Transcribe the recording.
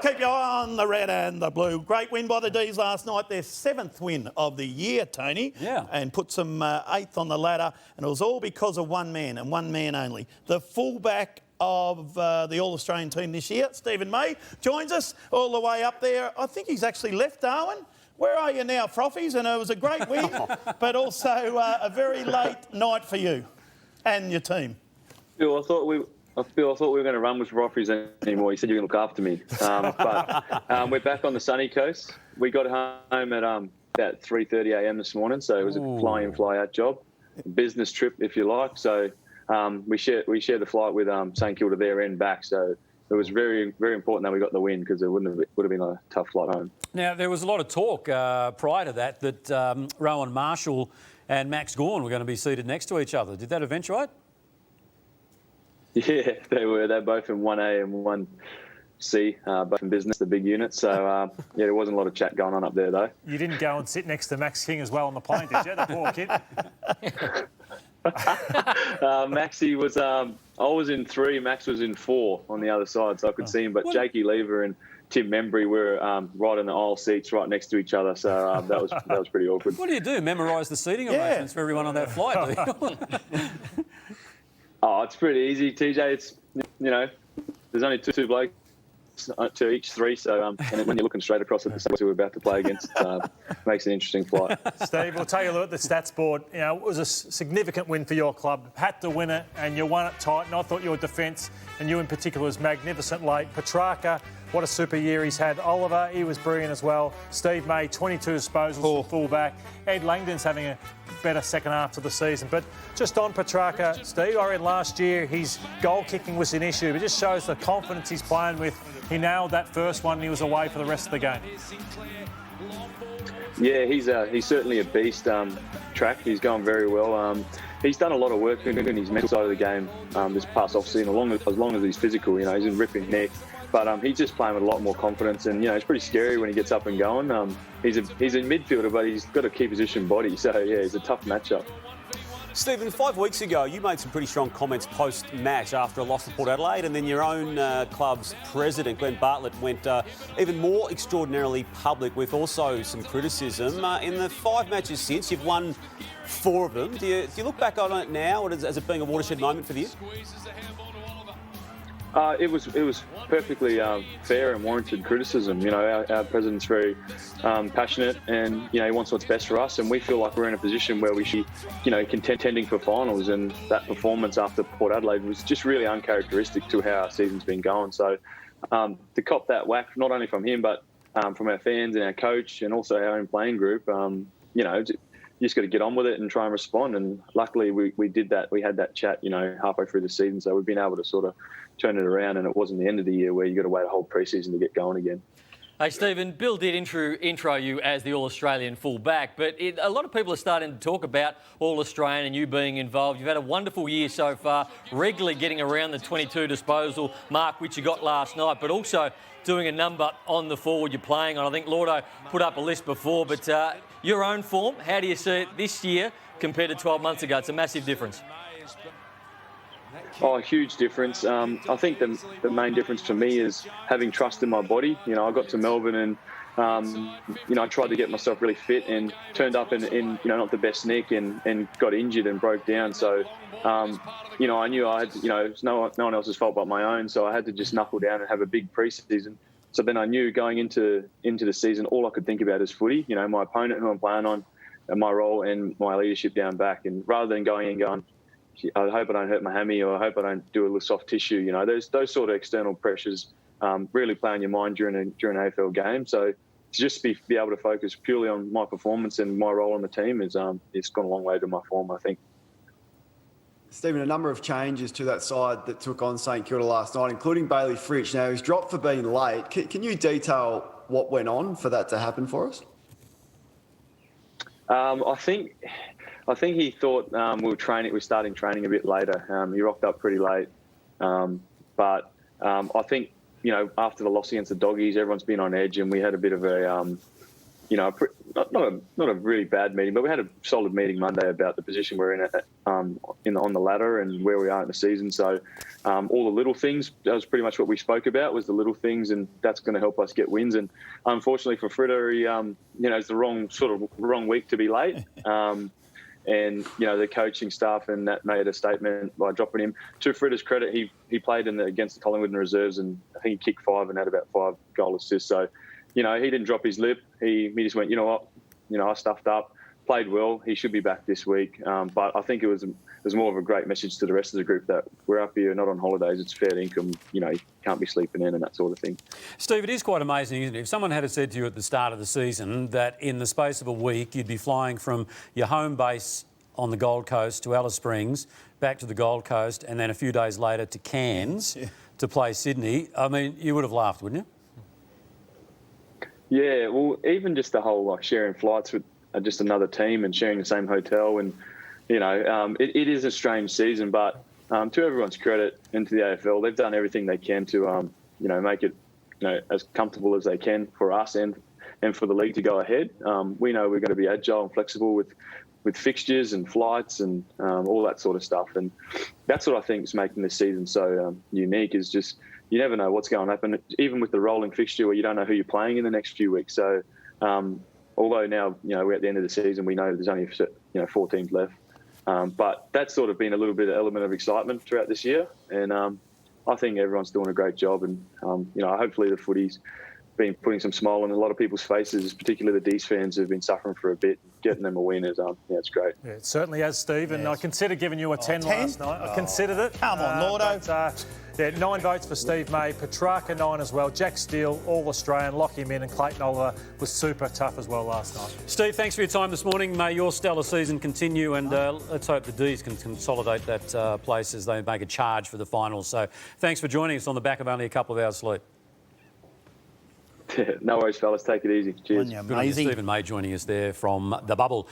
Keep your eye on the red and the blue. Great win by the D's last night. Their 7th win of the year, Tony. Yeah. And puts them 8th on the ladder. And it was all because of one man and one man only. The fullback of the All-Australian team this year, Stephen May, joins us all the way up there. I think he's actually left Darwin. Where are you now, Frothies? And it was a great win, but also a very late night for you and your team. Phil, I thought we were going to run with Roffries anymore. He said you're going to look after me. But we're back on the sunny coast. We got home at about 3:30 a.m. this morning, so it was a fly-in, fly-out job, business trip, if you like. So we share the flight with St Kilda there and back. So it was very, very important that we got the win because it would have been a tough flight home. Now, there was a lot of talk prior to that Rowan Marshall and Max Gawn were going to be seated next to each other. Did that eventuate? Yeah, they were. They're both in 1A and 1C, both in business, the big units. So, there wasn't a lot of chat going on up there, though. You didn't go and sit next to Max King as well on the plane, did you? The poor kid. Maxie was... I was in 3, Max was in 4 on the other side, so I could see him. But Jakey Lever and Tim Membry were right in the aisle seats right next to each other, so that was pretty awkward. What do you do? Memorise the seating arrangements for everyone on that flight, do you? Oh, it's pretty easy, TJ. It's, there's only two blokes to each 3, so and when you're looking straight across at the same who we're about to play against, makes an interesting flight. Steve, we'll take a look at the stats board. It was a significant win for your club. Had to win it, and you won it tight. And I thought your defence, and you in particular, was magnificent late. Petrarca, what a super year he's had. Oliver, he was brilliant as well. Steve May, 22 disposals for fullback. Ed Langdon's having a better second half of the season. But just on Petrarca, Steve, I read last year his goal kicking was an issue. It just shows the confidence he's playing with. He nailed that first one and he was away for the rest of the game. Yeah, he's certainly a beast. Track, he's going very well. He's done a lot of work in his mental side of the game this past off-season, as long as he's physical. He's in ripping neck. But he's just playing with a lot more confidence, and it's pretty scary when he gets up and going. He's a midfielder, but he's got a key position body, so yeah, he's a tough matchup. Stephen, 5 weeks ago, you made some pretty strong comments post-match after a loss to Port Adelaide, and then your own club's president, Glenn Bartlett, went even more extraordinarily public with also some criticism. In the 5 matches since, you've won 4 of them. Do you look back on it now as it being a watershed moment for you? It was perfectly fair and warranted criticism. Our president's very passionate, and he wants what's best for us. And we feel like we're in a position where we should, contending for finals. And that performance after Port Adelaide was just really uncharacteristic to how our season's been going. So to cop that whack, not only from him but from our fans and our coach, and also our own playing group, you just got to get on with it and try and respond. And luckily we did that. We had that chat, halfway through the season. So we've been able to sort of turn it around, and it wasn't the end of the year where you got to wait a whole pre-season to get going again. Hey, Stephen, Bill did intro you as the All-Australian full-back, but a lot of people are starting to talk about All-Australian and you being involved. You've had a wonderful year so far, regularly getting around the 22 disposal mark, which you got last night, but also doing a number on the forward you're playing on. I think Lordo put up a list before, but your own form, how do you see it this year compared to 12 months ago? It's a massive difference. Oh, a huge difference. I think the main difference for me is having trust in my body. I got to Melbourne and, I tried to get myself really fit and turned up in not the best nick and got injured and broke down. So, I knew I had, it's no one else's fault but my own. So I had to just knuckle down and have a big pre-season. So then I knew going into the season, all I could think about is footy, my opponent who I'm playing on, and my role and my leadership down back. And rather than going, I hope I don't hurt my hammy, or I hope I don't do a little soft tissue. Those sort of external pressures really play on your mind during an AFL game. So to just be able to focus purely on my performance and my role on the team it's gone a long way to my form, I think. Stephen, a number of changes to that side that took on St Kilda last night, including Bailey Fritsch. Now, he's dropped for being late. Can you detail what went on for that to happen for us? I think he thought we were starting training a bit later. He rocked up pretty late. But I think, after the loss against the Doggies, everyone's been on edge, and we had a bit of a not a really bad meeting, but we had a solid meeting Monday about the position we're in on the ladder and where we are in the season. So all the little things, that was pretty much what we spoke about, was the little things, and that's going to help us get wins. And unfortunately for Fritter, it's the wrong week to be late. And the coaching staff and that made a statement by dropping him. To Fritter's credit, he played against the Collingwood in the reserves, and I think he kicked 5 and had about 5 goal assists. So, he didn't drop his lip. He just went, you know what, I stuffed up, played well. He should be back this week. But I think it was more of a great message to the rest of the group that we're up here, not on holidays. It's fair income. You can't be sleeping in and that sort of thing. Steve, it is quite amazing, isn't it? If someone had said to you at the start of the season that in the space of a week you'd be flying from your home base on the Gold Coast to Alice Springs, back to the Gold Coast, and then a few days later to Cairns to play Sydney, I mean, you would have laughed, wouldn't you? Yeah, well, even just the whole sharing flights with just another team and sharing the same hotel, and it is a strange season. But to everyone's credit and to the AFL, they've done everything they can to make it as comfortable as they can for us and for the league to go ahead. We know we're going to be agile and flexible with fixtures and flights and all that sort of stuff, and that's what I think is making this season so unique. Is just you never know what's going to happen, even with the rolling fixture where you don't know who you're playing in the next few weeks. So, although now we're at the end of the season, we know there's only 4 teams left. But that's sort of been a little bit of element of excitement throughout this year, and I think everyone's doing a great job. And hopefully the footy's been putting some smile on a lot of people's faces, particularly the D's fans who've been suffering for a bit. Getting them a win is it's great. Yeah, it certainly has, Steve. And I considered giving you a 10 last night. I considered it. Come on, Lordo. 9 votes for Steve May, Petrarca 9 as well, Jack Steele, All-Australian, lock him in, and Clayton Oliver was super tough as well last night. Steve, thanks for your time this morning. May your stellar season continue, and let's hope the D's can consolidate that place as they make a charge for the finals. So thanks for joining us on the back of only a couple of hours sleep. No worries, fellas. Take it easy. Cheers. Good on you, Stephen May joining us there from the bubble.